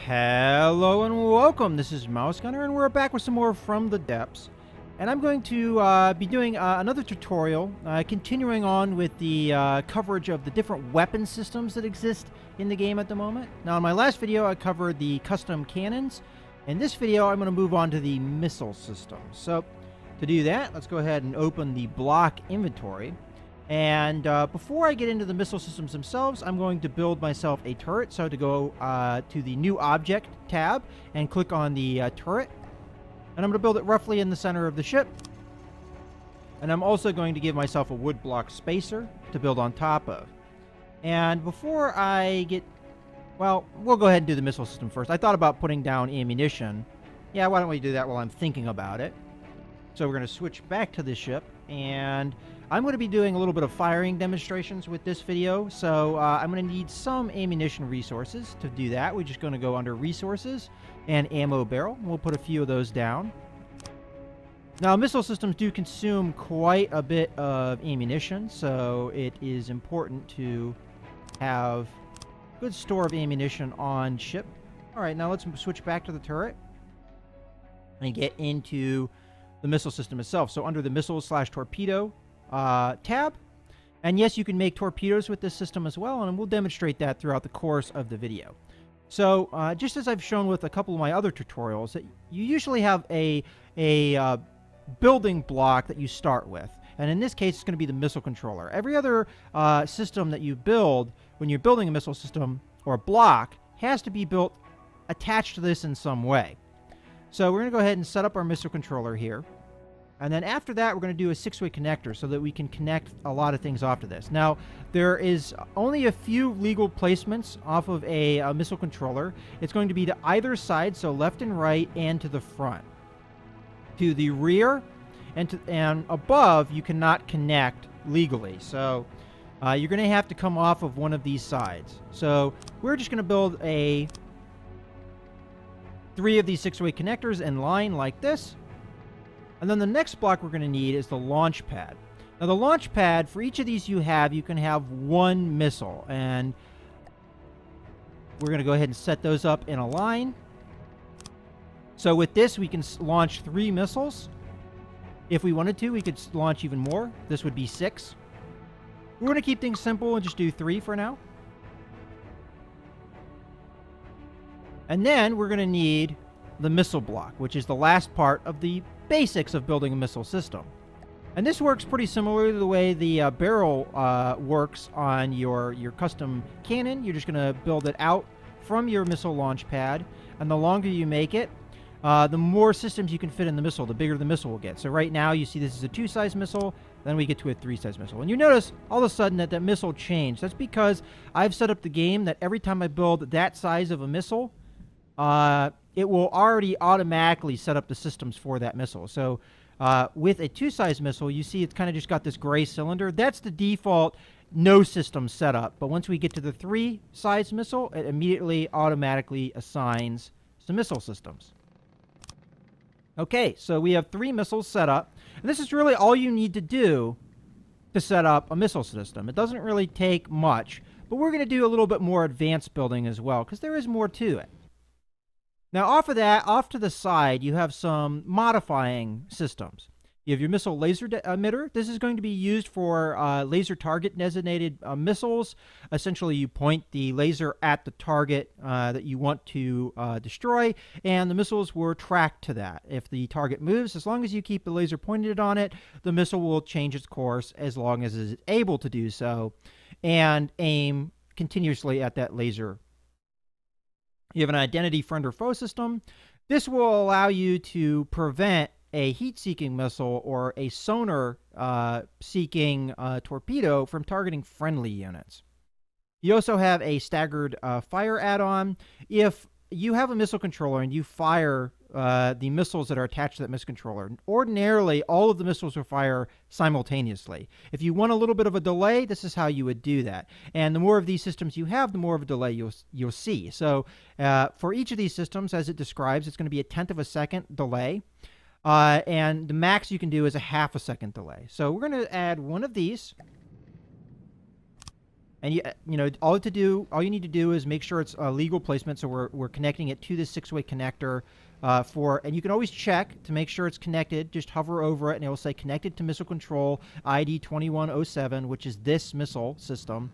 Hello and welcome. This is Mouse Gunner, and we're back with some more From the Depths. And I'm going to be doing another tutorial, continuing on with the coverage of the different weapon systems that exist in the game at the moment. Now, in my last video, I covered the custom cannons. In this video, I'm going to move on to the missile system. So, to do that, let's go ahead and open the block inventory. And before I get into the missile systems themselves, I'm going to build myself a turret. So to go to the New Object tab and click on the turret. And I'm going to build it roughly in the center of the ship. And I'm also going to give myself a wood block spacer to build on top of. And before I get... Well, we'll go ahead and do the missile system first. I thought about putting down ammunition. Yeah, why don't we do that while I'm thinking about it? So we're going to switch back to the ship. And I'm going to be doing a little bit of firing demonstrations with this video. So I'm going to need some ammunition resources to do that. We're just going to go under resources and ammo barrel. We'll put a few of those down. Now, missile systems do consume quite a bit of ammunition, so it is important to have a good store of ammunition on ship. All right, now let's switch back to the turret and get into the missile system itself. So under the missile/torpedo tab, and yes, you can make torpedoes with this system as well, and we'll demonstrate that throughout the course of the video. So just as I've shown with a couple of my other tutorials, that you usually have a building block that you start with. And in this case, it's going to be the missile controller. Every other system that you build when you're building a missile system or a block has to be built attached to this in some way. So we're going to go ahead and set up our missile controller here. And then after that, we're going to do a 6-way connector so that we can connect a lot of things off to this. Now, there is only a few legal placements off of a missile controller. It's going to be to either side, so left and right, and to the front. To the rear and above, you cannot connect legally. So you're going to have to come off of one of these sides. So we're just going to build 3 of these 6-way connectors in line like this. And then the next block we're going to need is the launch pad. Now the launch pad, for each of these you can have one missile. And we're going to go ahead and set those up in a line. So with this, we can launch 3 missiles. If we wanted to, we could launch even more. This would be 6. We're going to keep things simple and just do 3 for now. And then we're going to need the missile block, which is the last part of the basics of building a missile system. And this works pretty similar to the way the barrel works on your custom cannon. You're just going to build it out from your missile launch pad, and the longer you make it, the more systems you can fit in the missile, the bigger the missile will get. So right now you see this is a 2-size missile, then we get to a 3-size missile. And you notice all of a sudden that missile changed. That's because I've set up the game that every time I build that size of a missile, it will already automatically set up the systems for that missile. So with a 2-size missile, you see it's kind of just got this gray cylinder. That's the default no system setup. But once we get to the 3-size missile, it immediately automatically assigns some missile systems. Okay, so we have 3 missiles set up. And this is really all you need to do to set up a missile system. It doesn't really take much, but we're going to do a little bit more advanced building as well, because there is more to it. Now, off of that, off to the side, you have some modifying systems. You have your missile laser emitter. This is going to be used for laser target designated missiles. Essentially, you point the laser at the target that you want to destroy, and the missiles will track to that. If the target moves, as long as you keep the laser pointed on it, the missile will change its course as long as it is able to do so, and aim continuously at that laser. You have an identity friend or foe system. This will allow you to prevent a heat-seeking missile or a sonar-seeking torpedo from targeting friendly units. You also have a staggered fire add-on. If you have a missile controller and you fire the missiles that are attached to that missile controller, ordinarily all of the missiles will fire simultaneously. If you want a little bit of a delay, this is how you would do that. And the more of these systems you have, the more of a delay you'll see. So for each of these systems, as it describes, it's going to be a 1/10 of a second delay. And the max you can do is a 1/2 a second delay. So we're going to add one of these. And all you need to do is make sure it's a legal placement. So we're connecting it to this 6-way connector and you can always check to make sure it's connected. Just hover over it and it will say connected to missile control ID 2107, which is this missile system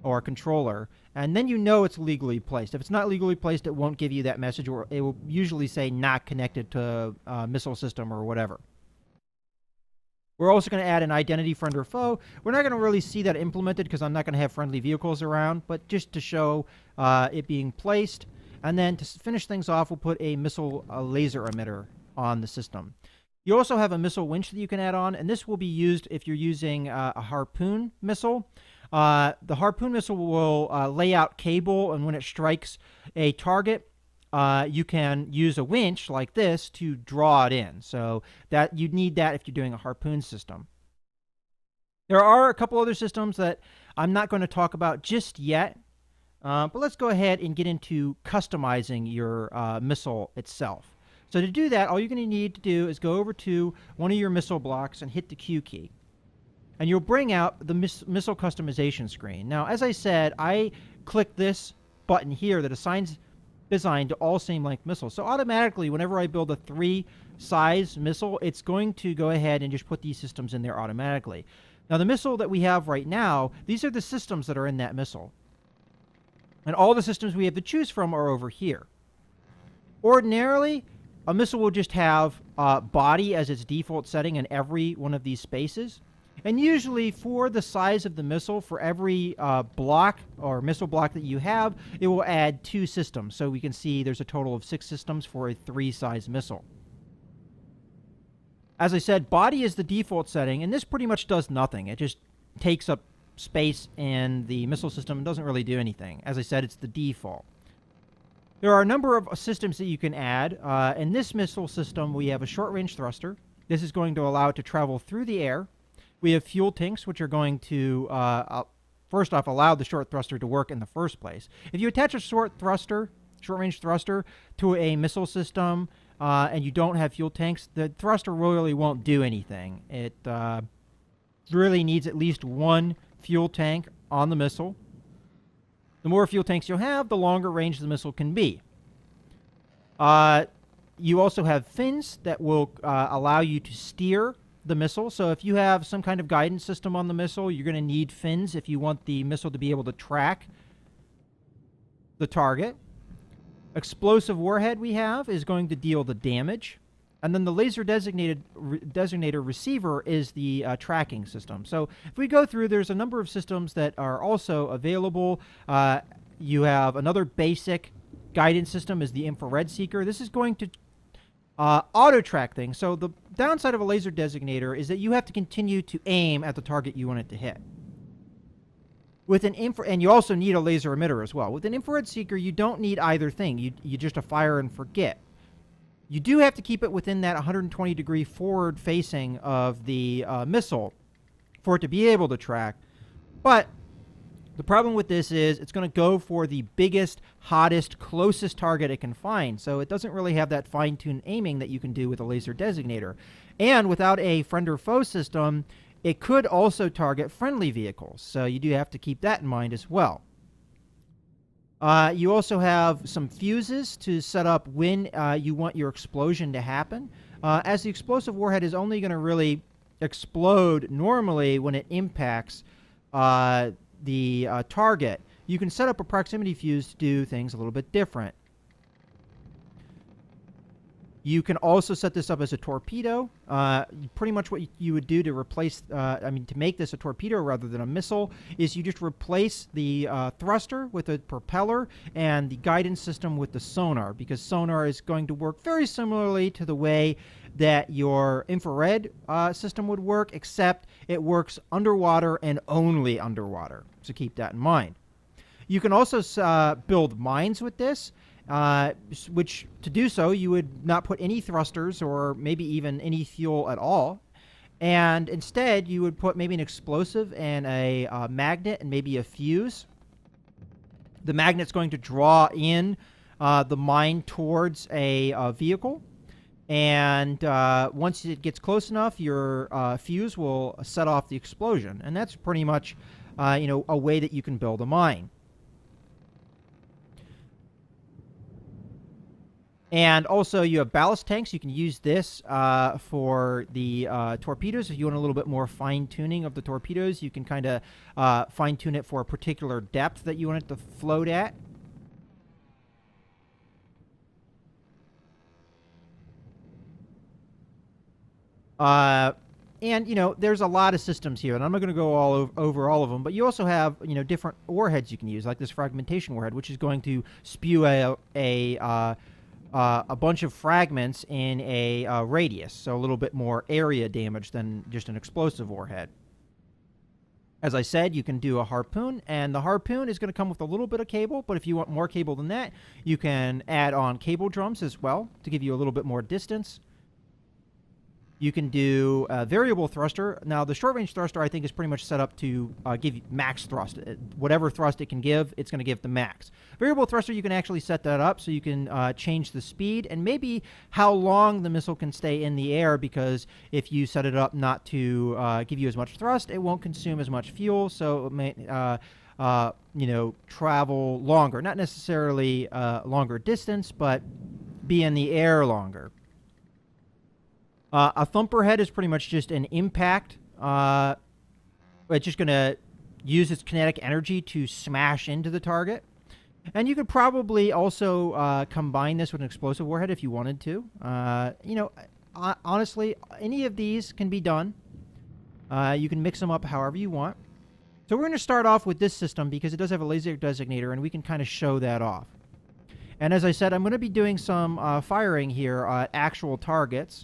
or controller. And then it's legally placed. If it's not legally placed, it won't give you that message, or it will usually say not connected to missile system or whatever. We're also going to add an identity friend or foe. We're not going to really see that implemented because I'm not going to have friendly vehicles around, but just to show it being placed. And then to finish things off, we'll put a missile laser emitter on the system. You also have a missile winch that you can add on, and this will be used if you're using a harpoon missile. The harpoon missile will lay out cable, and when it strikes a target, you can use a winch like this to draw it in. So that you'd need that if you're doing a harpoon system. There are a couple other systems that I'm not going to talk about just yet, but let's go ahead and get into customizing your missile itself. So to do that, all you're going to need to do is go over to one of your missile blocks and hit the Q key. And you'll bring out the missile customization screen. Now, as I said, I click this button here that assigns design to all same length missiles. So automatically, whenever I build a 3-size missile, it's going to go ahead and just put these systems in there automatically. Now, the missile that we have right now, these are the systems that are in that missile. And all the systems we have to choose from are over here. Ordinarily, a missile will just have body as its default setting in every one of these spaces. And usually for the size of the missile, for every block or missile block that you have, it will add 2 systems. So we can see there's a total of 6 systems for a 3-size missile. As I said, body is the default setting, and this pretty much does nothing. It just takes up space in the missile system and doesn't really do anything. As I said, it's the default. There are a number of systems that you can add. In this missile system, we have a short-range thruster. This is going to allow it to travel through the air. We have fuel tanks, which are going to, first off, allow the short thruster to work in the first place. If you attach a short-range thruster, to a missile system, and you don't have fuel tanks, the thruster really won't do anything. It really needs at least 1 fuel tank on the missile. The more fuel tanks you have, the longer range the missile can be. You also have fins that will allow you to steer the missile. So if you have some kind of guidance system on the missile, you're going to need fins if you want the missile to be able to track the target. Explosive warhead we have is going to deal the damage. And then the laser designator receiver is the tracking system. So if we go through, there's a number of systems that are also available. You have another basic guidance system is the infrared seeker. This is going to auto track things. So the downside of a laser designator is that you have to continue to aim at the target you want it to hit. With an and you also need a laser emitter as well. With an infrared seeker, you don't need either thing. You just fire and forget. You do have to keep it within that 120-degree forward facing of the missile for it to be able to track. But the problem with this is it's going to go for the biggest, hottest, closest target it can find. So it doesn't really have that fine-tuned aiming that you can do with a laser designator. And without a friend or foe system, it could also target friendly vehicles. So you do have to keep that in mind as well. You also have some fuses to set up when you want your explosion to happen. As the explosive warhead is only going to really explode normally when it impacts the target, you can set up a proximity fuse to do things a little bit different. You can also set this up as a torpedo. Pretty much what you would do to replace, to make this a torpedo rather than a missile, is you just replace the thruster with a propeller and the guidance system with the sonar, because sonar is going to work very similarly to the way that your infrared system would work, except it works underwater and only underwater. So keep that in mind. You can also build mines with this. Which to do so, you would not put any thrusters or maybe even any fuel at all. And instead, you would put maybe an explosive and a magnet and maybe a fuse. The magnet's going to draw in the mine towards a vehicle. And once it gets close enough, your fuse will set off the explosion. And that's pretty much a way that you can build a mine. And also, you have ballast tanks. You can use this for the torpedoes. If you want a little bit more fine-tuning of the torpedoes, you can kind of fine-tune it for a particular depth that you want it to float at. And, there's a lot of systems here, and I'm not going to go over all of them, but you also have, different warheads you can use, like this fragmentation warhead, which is going to spew a bunch of fragments in a radius, so a little bit more area damage than just an explosive warhead. As I said, you can do a harpoon, and the harpoon is going to come with a little bit of cable, but if you want more cable than that, you can add on cable drums as well to give you a little bit more distance. You can do a variable thruster. Now, the short-range thruster, I think, is pretty much set up to give you max thrust. Whatever thrust it can give, it's going to give the max. Variable thruster, you can actually set that up so you can change the speed and maybe how long the missile can stay in the air, because if you set it up not to give you as much thrust, it won't consume as much fuel, so it may travel longer. Not necessarily longer distance, but be in the air longer. A thumper head is pretty much just an impact. It's just going to use its kinetic energy to smash into the target. And you could probably also combine this with an explosive warhead if you wanted to. Honestly, any of these can be done. You can mix them up however you want. So we're going to start off with this system because it does have a laser designator, and we can kind of show that off. And as I said, I'm going to be doing some firing here at actual targets.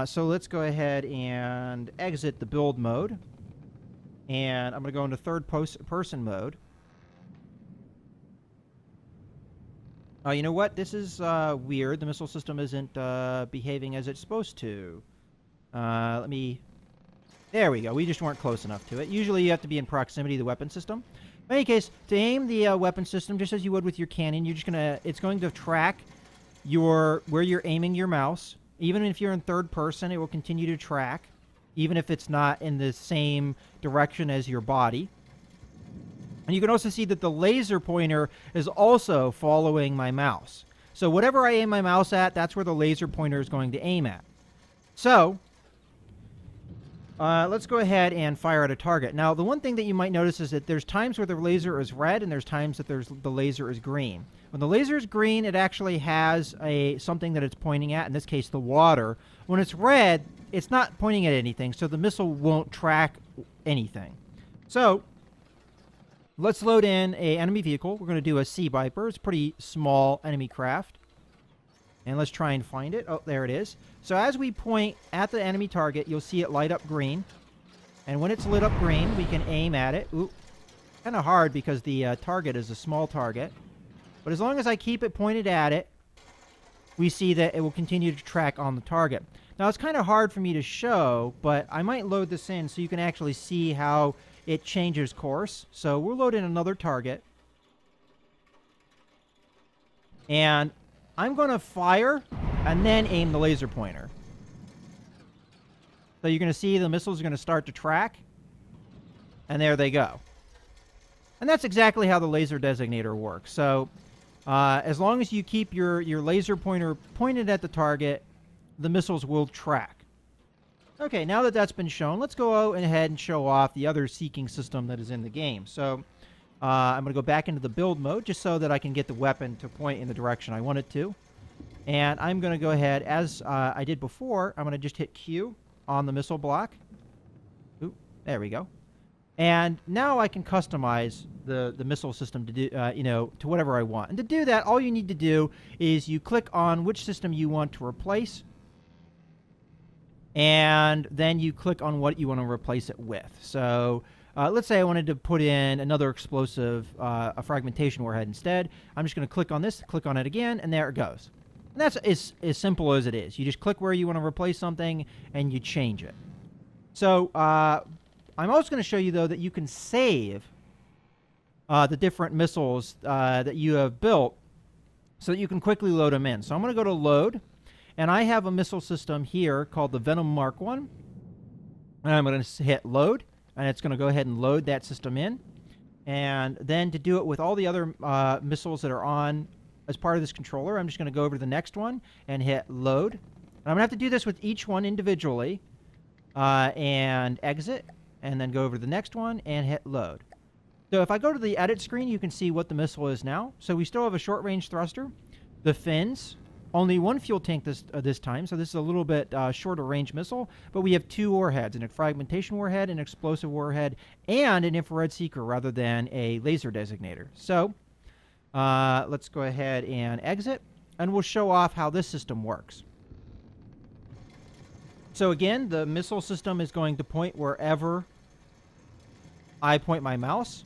So let's go ahead and exit the build mode. And I'm going to go into third-person mode. You know what? This is weird. The missile system isn't behaving as it's supposed to. There we go. We just weren't close enough to it. Usually you have to be in proximity to the weapon system. In any case, to aim the weapon system, just as you would with your cannon, it's going to track where you're aiming your mouse. Even if you're in third person, it will continue to track, even if it's not in the same direction as your body. And you can also see that the laser pointer is also following my mouse. So whatever I aim my mouse at, that's where the laser pointer is going to aim at. So let's go ahead and fire at a target. Now, the one thing that you might notice is that there's times where the laser is red and there's times that the laser is green. When the laser is green, it actually has something that it's pointing at, in this case, the water. When it's red, it's not pointing at anything, so the missile won't track anything. So let's load in an enemy vehicle. We're going to do a Sea Viper. It's a pretty small enemy craft. And let's try and find it. Oh, there it is. So as we point at the enemy target, you'll see it light up green. And when it's lit up green, we can aim at it. Ooh, kind of hard because the target is a small target. But as long as I keep it pointed at it, we see that it will continue to track on the target. Now, it's kind of hard for me to show, but I might load this in so you can actually see how it changes course. So we'll load in another target. And I'm going to fire and then aim the laser pointer. So you're going to see the missiles are going to start to track. And there they go. And that's exactly how the laser designator works. So as long as you keep your laser pointer pointed at the target, the missiles will track. Okay, now that that's been shown, let's go ahead and show off the other seeking system that is in the game. So I'm going to go back into the build mode just so that I can get the weapon to point in the direction I want it to. And I'm going to go ahead, as I did before, I'm going to just hit Q on the missile block. Ooh, there we go. And now I can customize the missile system to do, to whatever I want. And to do that, all you need to do is you click on which system you want to replace. And then you click on what you want to replace it with. So let's say I wanted to put in another explosive, a fragmentation warhead instead. I'm just going to click on this, click on it again, and there it goes. And that's as simple as it is. You just click where you want to replace something, and you change it. So I'm also going to show you, though, that you can save the different missiles that you have built so that you can quickly load them in. So I'm going to go to Load, and I have a missile system here called the Venom Mark I. And I'm going to hit Load, and it's going to go ahead and load that system in. And then to do it with all the other missiles that are on as part of this controller, I'm just going to go over to the next one and hit load. And I'm going to have to do this with each one individually and exit, and then go over to the next one and hit load. So if I go to the edit screen, you can see what the missile is now. So we still have a short-range thruster, the fins, only one fuel tank this time, so this is a little bit shorter range missile, but we have 2 warheads, a fragmentation warhead, an explosive warhead, and an infrared seeker rather than a laser designator. So let's go ahead and exit, and we'll show off how this system works. So again, the missile system is going to point wherever I point my mouse,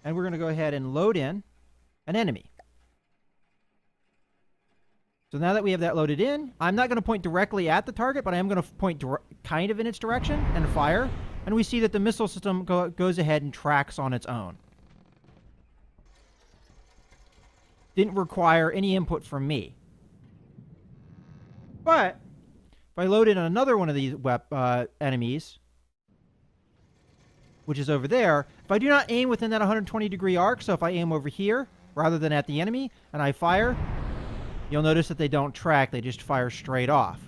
and we're going to go ahead and load in an enemy. So now that we have that loaded in, I'm not going to point directly at the target, but I am going to point kind of in its direction and fire. And we see that the missile system goes ahead and tracks on its own. Didn't require any input from me. But if I load in another one of these enemies, which is over there, if I do not aim within that 120-degree arc, so if I aim over here rather than at the enemy, and I fire, you'll notice that they don't track, they just fire straight off.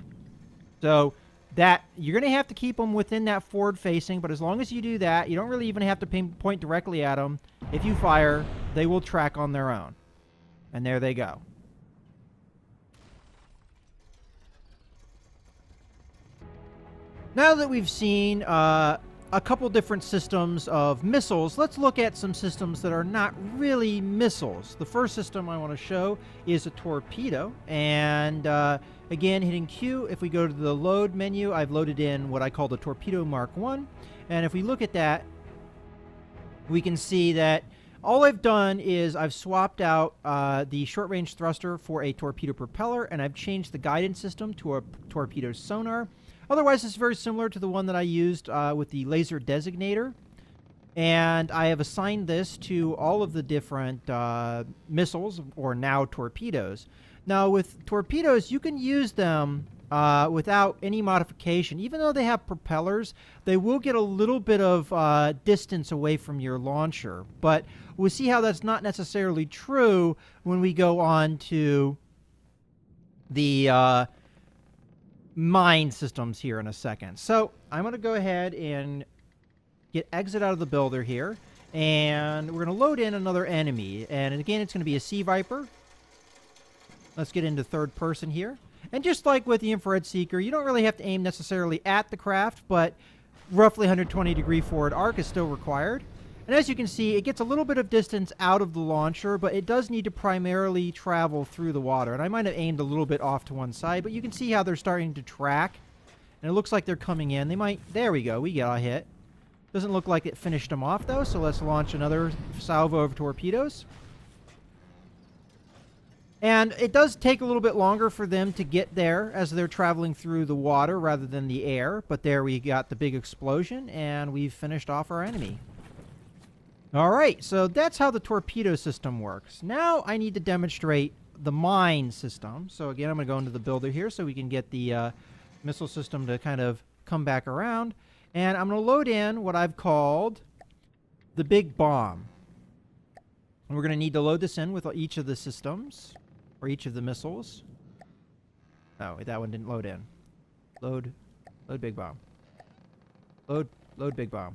So that you're going to have to keep them within that forward facing, but as long as you do that, you don't really even have to point directly at them. If you fire, they will track on their own. And there they go. Now that we've seen a couple different systems of missiles, let's look at some systems that are not really missiles. The first system I want to show is a torpedo, and again, hitting Q, if we go to the load menu, I've loaded in what I call the Torpedo Mark I, and if we look at that, we can see that all I've done is I've swapped out the short-range thruster for a torpedo propeller, and I've changed the guidance system to a torpedo sonar. Otherwise, it's very similar to the one that I used with the laser designator. And I have assigned this to all of the different missiles, or now torpedoes. Now, with torpedoes, you can use them without any modification. Even though they have propellers, they will get a little bit of distance away from your launcher. But we'll see how that's not necessarily true when we go on to the mine systems here in a second. So I'm going to go ahead and get exit out of the builder here, and we're going to load in another enemy, and again it's going to be a Sea Viper. Let's get into third person here, and just like with the infrared seeker, you don't really have to aim necessarily at the craft, but roughly 120-degree forward arc is still required. And as you can see, it gets a little bit of distance out of the launcher, but it does need to primarily travel through the water. And I might have aimed a little bit off to one side, but you can see how they're starting to track. And it looks like they're coming in. They might... There we go. We got a hit. Doesn't look like it finished them off, though, so let's launch another salvo of torpedoes. And it does take a little bit longer for them to get there as they're traveling through the water rather than the air. But there we got the big explosion, and we've finished off our enemy. All right, so that's how the torpedo system works. Now I need to demonstrate the mine system. So again, I'm going to go into the builder here so we can get the missile system to kind of come back around. And I'm going to load in what I've called the big bomb. And we're going to need to load this in with each of the systems, or each of the missiles. Oh, that one didn't load in. Load big bomb. Load big bomb.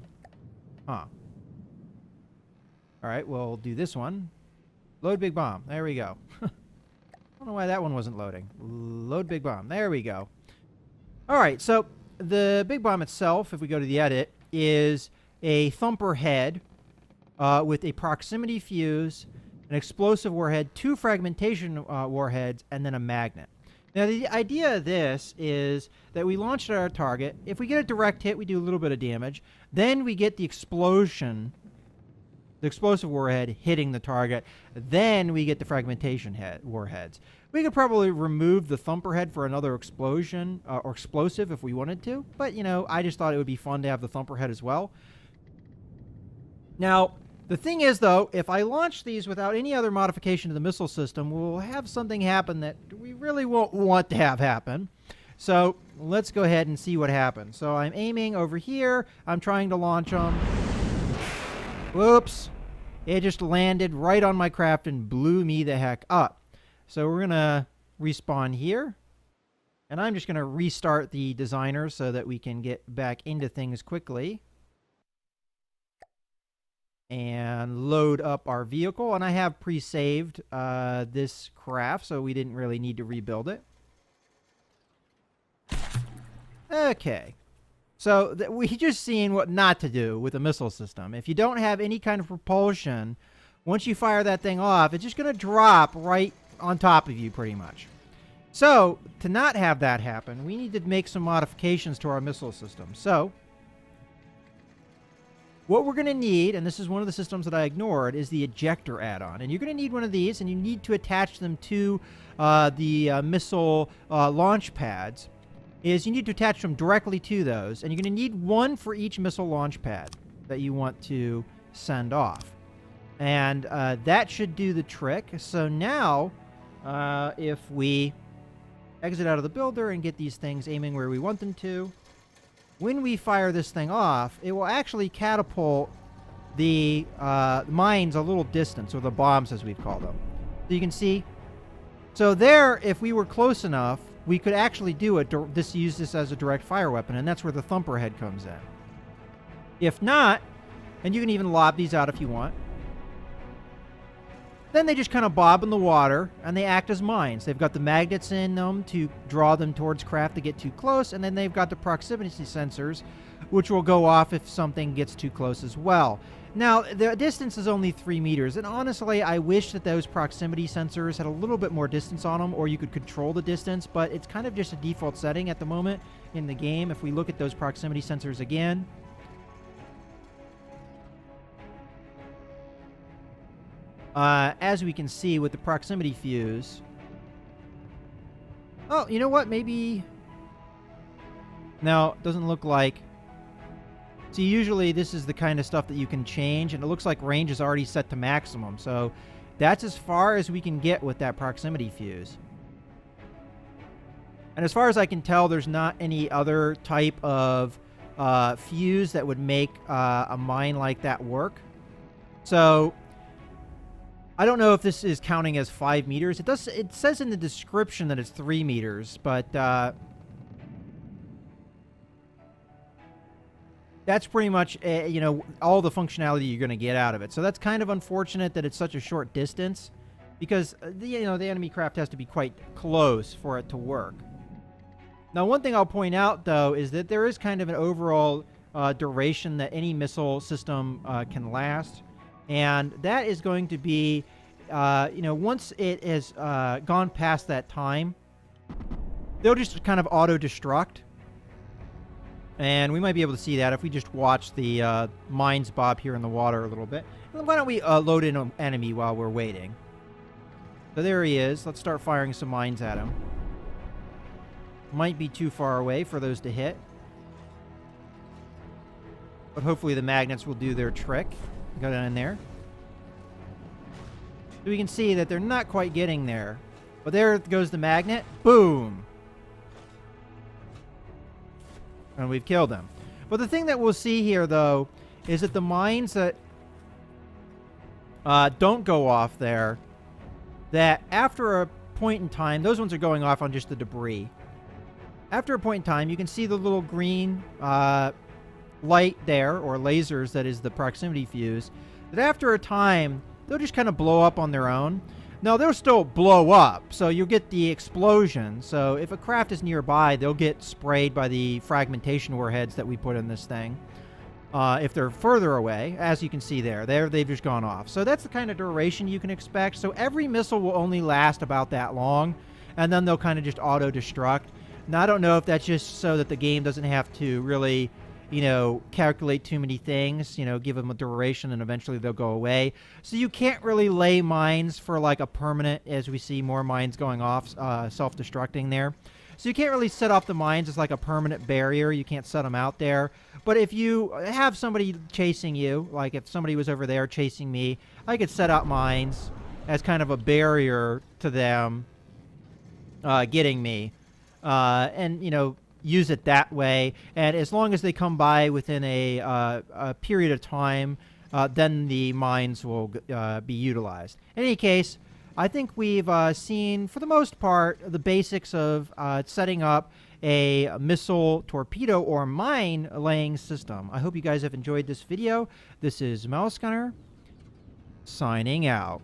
Huh. All right, we'll do this one. Load big bomb. There we go. I don't know why that one wasn't loading. Load big bomb. There we go. All right, so the big bomb itself, if we go to the edit, is a thumper head with a proximity fuse, an explosive warhead, 2 fragmentation warheads, and then a magnet. Now, the idea of this is that we launch at our target. If we get a direct hit, we do a little bit of damage. Then we get the explosion, the explosive warhead hitting the target. Then we get the fragmentation warheads. We could probably remove the thumper head for another explosion or explosive if we wanted to. But, you know, I just thought it would be fun to have the thumper head as well. Now, the thing is, though, if I launch these without any other modification to the missile system, we'll have something happen that we really won't want to have happen. So let's go ahead and see what happens. So I'm aiming over here. I'm trying to launch them. Whoops. It just landed right on my craft and blew me the heck up. So we're going to respawn here. And I'm just going to restart the designer so that we can get back into things quickly. And load up our vehicle. And I have pre-saved this craft, so we didn't really need to rebuild it. Okay. So we just seen what not to do with a missile system. If you don't have any kind of propulsion, once you fire that thing off, it's just going to drop right on top of you pretty much. So to not have that happen, we need to make some modifications to our missile system. So what we're going to need, and this is one of the systems that I ignored, is the ejector add-on. And you're going to need one of these, and you need to attach them to the missile launch pads. You need to attach them directly to those, and you're going to need one for each missile launch pad that you want to send off. And that should do the trick. So now, if we exit out of the builder and get these things aiming where we want them to, when we fire this thing off, it will actually catapult the mines a little distance, or the bombs as we call them. So you can see. So there, if we were close enough, we could actually do use this as a direct fire weapon, and that's where the thumper head comes in. If not, and you can even lob these out if you want, then they just kind of bob in the water, and they act as mines. They've got the magnets in them to draw them towards craft to get too close, and then they've got the proximity sensors, which will go off if something gets too close as well. Now, the distance is only 3 meters, and honestly, I wish that those proximity sensors had a little bit more distance on them, or you could control the distance, but it's kind of just a default setting at the moment in the game. If we look at those proximity sensors again, as we can see with the proximity fuse... Oh, you know what? Maybe... No, it doesn't look like... See, usually this is the kind of stuff that you can change, and it looks like range is already set to maximum. So that's as far as we can get with that proximity fuse. And as far as I can tell, there's not any other type of fuse that would make a mine like that work. So I don't know if this is counting as 5 meters. It says in the description that it's 3 meters, but that's pretty much, all the functionality you're going to get out of it. So that's kind of unfortunate that it's such a short distance, because, the enemy craft has to be quite close for it to work. Now, one thing I'll point out, though, is that there is kind of an overall duration that any missile system can last. And that is going to be, once it has gone past that time, they'll just kind of auto-destruct. And we might be able to see that if we just watch the mines bob here in the water a little bit. Why don't we load in an enemy while we're waiting? So there he is. Let's start firing some mines at him. Might be too far away for those to hit. But hopefully the magnets will do their trick. Got it in there. So we can see that they're not quite getting there. But there goes the magnet. Boom! And we've killed them. But the thing that we'll see here, though, is that the mines that don't go off there, that after a point in time, those ones are going off on just the debris. After a point in time, you can see the little green light there, or lasers, that is the proximity fuse, that after a time, they'll just kind of blow up on their own. Now, they'll still blow up, so you'll get the explosion. So if a craft is nearby, they'll get sprayed by the fragmentation warheads that we put in this thing. If they're further away, as you can see there, they've just gone off. So that's the kind of duration you can expect. So every missile will only last about that long, and then they'll kind of just auto-destruct. Now, I don't know if that's just so that the game doesn't have to really, calculate too many things, give them a duration, and eventually they'll go away. So you can't really lay mines for like a permanent, as we see more mines going off, self-destructing there. So you can't really set off the mines as like a permanent barrier. You can't set them out there. But if you have somebody chasing you, like if somebody was over there chasing me, I could set out mines as kind of a barrier to them getting me. and use it that way. And as long as they come by within a period of time, then the mines will be utilized. In any case, I think we've seen, for the most part, the basics of setting up a missile, torpedo, or mine laying system. I hope you guys have enjoyed this video. This is Mouse Gunner, signing out.